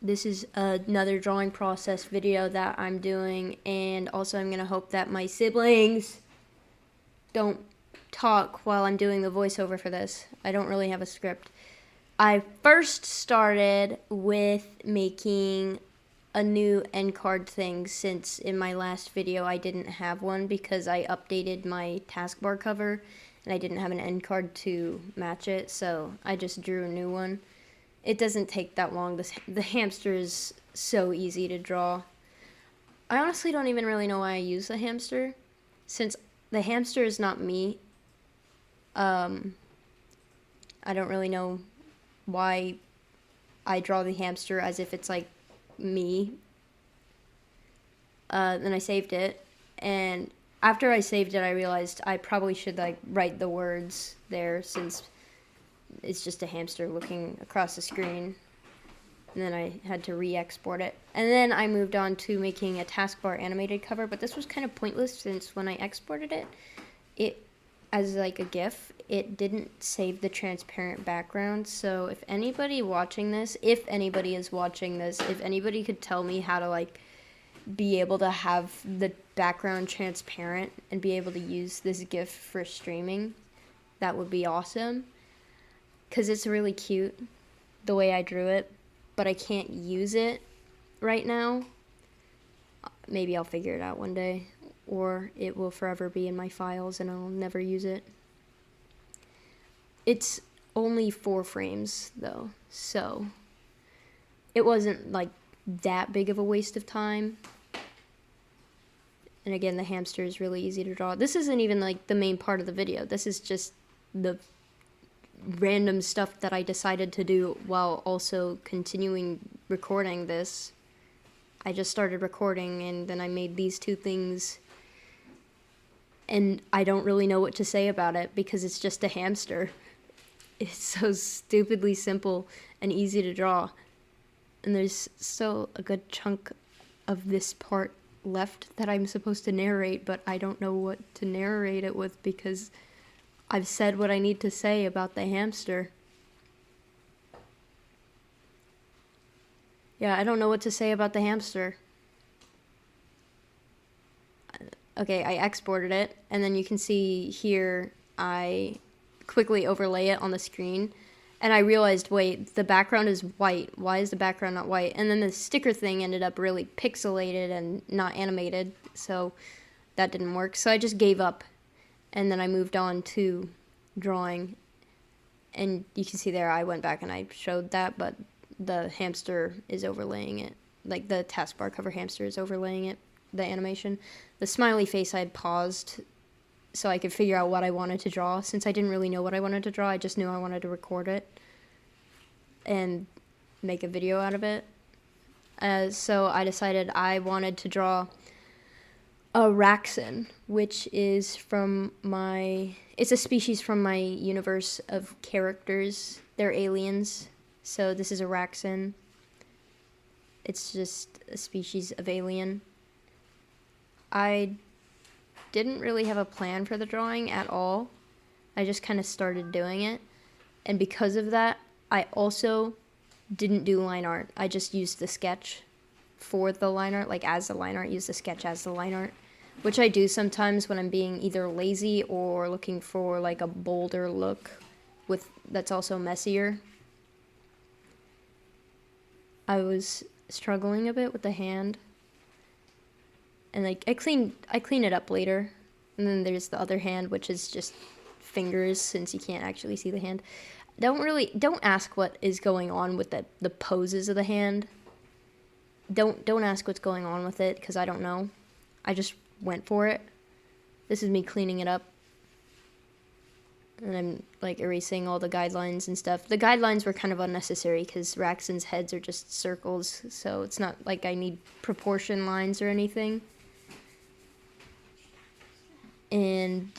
This is another drawing process video that I'm doing, and also I'm gonna hope that my siblings don't talk while I'm doing the voiceover for this. I don't really have a script. I first started with making a new end card thing, since in my last video I didn't have one because I updated my taskbar cover and I didn't have an end card to match it, so I just drew a new one. It doesn't take that long. The hamster is so easy to draw. I honestly don't even really know why I use the hamster, since the hamster is not me. I don't really know why I draw the hamster as if it's like me. Then I saved it, and after I saved it I realized I probably should like write the words there, since it's just a hamster looking across the screen. And then I had to re-export it. And then I moved on to making a taskbar animated cover, but this was kind of pointless since when I exported it as like a GIF, it didn't save the transparent background. So if anybody watching this, if anybody is watching this, if anybody could tell me how to like be able to have the background transparent and be able to use this GIF for streaming, that would be awesome. Because it's really cute the way I drew it, but I can't use it right now. Maybe I'll figure it out one day, or it will forever be in my files and I'll never use it. It's only 4 frames though, so it wasn't like that big of a waste of time. And again, the hamster is really easy to draw. This isn't even like the main part of the video. This is just the random stuff that I decided to do while also continuing recording this. I just started recording and then I made these 2 things, and I don't really know what to say about it because it's just a hamster. It's so stupidly simple and easy to draw, and there's still a good chunk of this part left that I'm supposed to narrate, but I don't know what to narrate it with because I've said what I need to say about the hamster. Yeah, I don't know what to say about the hamster. Okay, I exported it, and then you can see here I quickly overlay it on the screen, and I realized, wait, the background is white. Why is the background not white? And then the sticker thing ended up really pixelated and not animated, so that didn't work. So I just gave up. And then I moved on to drawing, and you can see there I went back and I showed that, but the hamster is overlaying it. Like the taskbar cover hamster is overlaying it, the animation. The smiley face I had paused so I could figure out what I wanted to draw. Since I didn't really know what I wanted to draw, I just knew I wanted to record it and make a video out of it. So I decided I wanted to draw a Raxin, which is it's a species from my universe of characters. They're aliens, so this is a Raxin. It's just a species of alien. I didn't really have a plan for the drawing at all. I just kind of started doing it, and because of that, I also didn't do line art. I just used the sketch for the line art, like as the line art, use the sketch as the line art, which I do sometimes when I'm being either lazy or looking for like a bolder look that's also messier. I was struggling a bit with the hand, and like I clean it up later, and then there's the other hand, which is just fingers, since you can't actually see the hand. Don't ask what is going on with the poses of the hand. Don't ask what's going on with it, because I don't know. I just went for it. This is me cleaning it up, and I'm like erasing all the guidelines and stuff. The guidelines were kind of unnecessary because Raxins' heads are just circles, so it's not like I need proportion lines or anything. And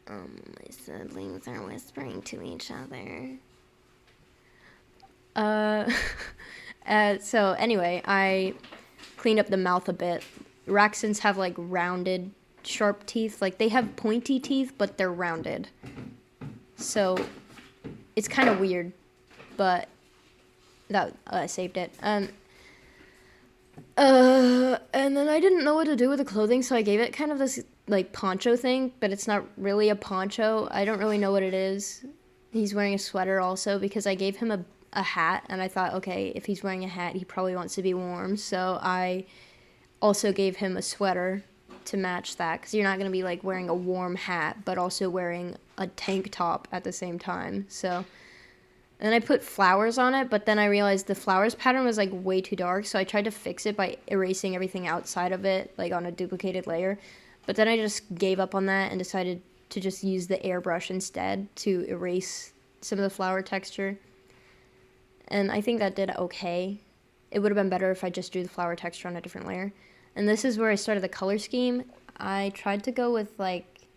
my siblings are whispering to each other. So anyway, I cleaned up the mouth a bit. Raxins have like rounded, sharp teeth. Like they have pointy teeth, but they're rounded. So it's kind of weird, but That I saved it. And then I didn't know what to do with the clothing, so I gave it kind of this like poncho thing, but it's not really a poncho. I don't really know what it is. He's wearing a sweater also because I gave him a hat, and I thought, okay, if he's wearing a hat, he probably wants to be warm. So I also gave him a sweater to match that, because you're not going to be like wearing a warm hat, but also wearing a tank top at the same time. So then I put flowers on it, but then I realized the flowers pattern was like way too dark, so I tried to fix it by erasing everything outside of it, like on a duplicated layer. But then I just gave up on that and decided to just use the airbrush instead to erase some of the flower texture. And I think that did okay. It would have been better if I just drew the flower texture on a different layer. And this is where I started the color scheme. I tried to go with like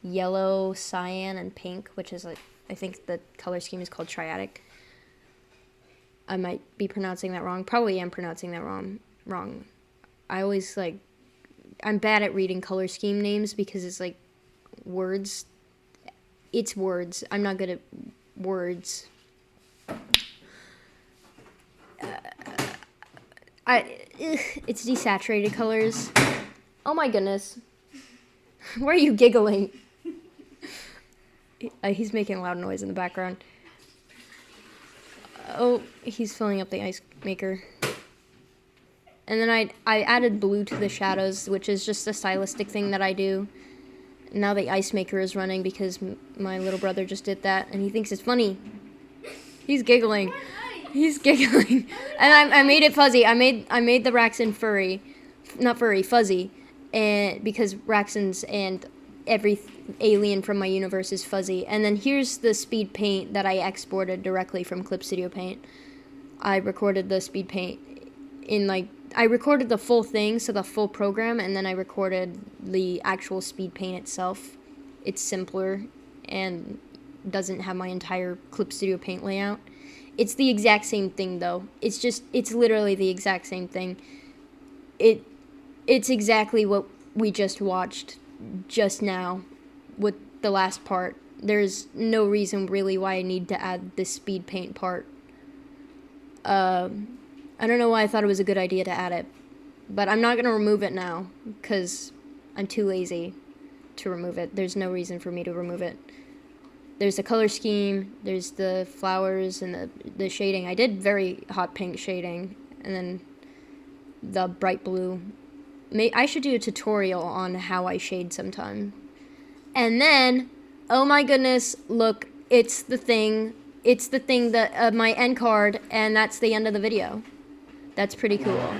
yellow, cyan, and pink, which is like, I think the color scheme is called triadic. I might be pronouncing that wrong. Probably am pronouncing that wrong. I always like, I'm bad at reading color scheme names because it's like words. It's words. I'm not good at words. It's desaturated colors. Oh my goodness. Why are you giggling? He's making a loud noise in the background. Oh, he's filling up the ice maker. And then I added blue to the shadows, which is just a stylistic thing that I do. Now the ice maker is running because my little brother just did that, and he thinks it's funny. He's giggling. He's giggling. And I made it fuzzy. I made the Raxin fuzzy, and because Raxins and every alien from my universe is fuzzy. And then here's the speed paint that I exported directly from Clip Studio Paint. I recorded the speed paint in I recorded the full thing, so the full program, and then I recorded the actual speed paint itself. It's simpler and doesn't have my entire Clip Studio Paint layout. It's the exact same thing though. It's literally the exact same thing. It's exactly what we just watched just now with the last part. There's no reason really why I need to add this speed paint part. I don't know why I thought it was a good idea to add it, but I'm not going to remove it now because I'm too lazy to remove it. There's no reason for me to remove it. There's the color scheme, there's the flowers, and the shading. I did very hot pink shading, and then the bright blue. I should do a tutorial on how I shade sometime. And then, oh my goodness, look, it's the thing that my end card, and that's the end of the video. That's pretty cool.